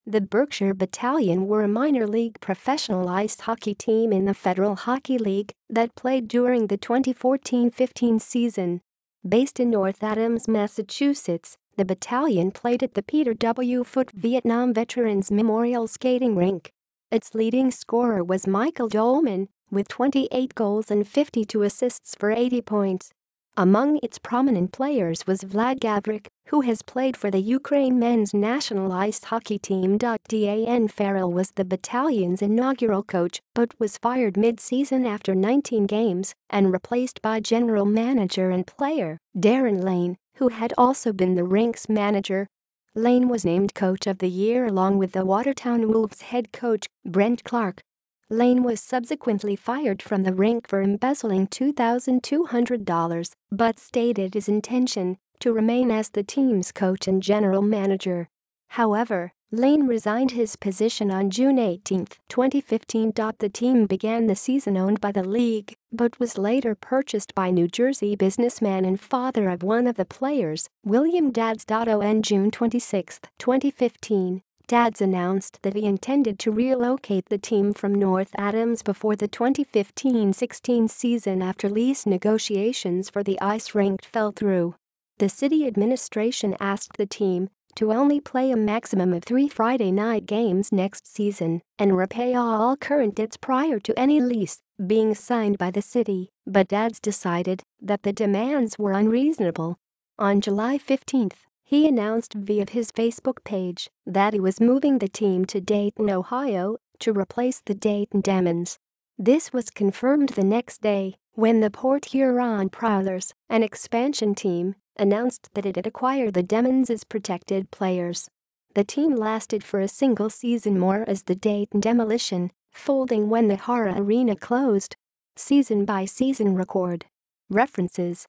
The Berkshire Battalion were a minor league professional ice hockey team in the Federal Hockey League that played during the 2014-15 season. Based in North Adams, Massachusetts, the battalion played at the Peter W. Foote Vietnam Veterans Memorial Skating Rink. Its leading scorer was Michael Dolman, with 28 goals and 52 assists for 80 points. Among its prominent players was Vlad Gavrikh, who has played for the Ukraine men's national ice hockey team. Dan Farrell was the battalion's inaugural coach but was fired mid-season after 19 games and replaced by general manager and player Darren Lane, who had also been the Rink's manager. Lane was named Coach of the Year along with the Watertown Wolves head coach, Brent Clark. Lane was subsequently fired from the Rink for embezzling $2,200 but stated his intention to remain as the team's coach and general manager. However, Lane resigned his position on June 18, 2015. The team began the season owned by the league but was later purchased by New Jersey businessman and father of one of the players, William Dadds. On June 26, 2015, Dadds announced that he intended to relocate the team from North Adams before the 2015-16 season after lease negotiations for the ice rink fell through. The city administration asked the team to only play a maximum of 3 Friday night games next season and repay all current debts prior to any lease being signed by the city, but Dadds decided that the demands were unreasonable. On July 15, he announced via his Facebook page that he was moving the team to Dayton, Ohio, to replace the Dayton Demons. This was confirmed the next day when the Port Huron Prowlers, an expansion team, announced that it had acquired the Demons as protected players. The team lasted for a single season more as the Dayton Demolition, folding when the Hara Arena closed. Season by season record. References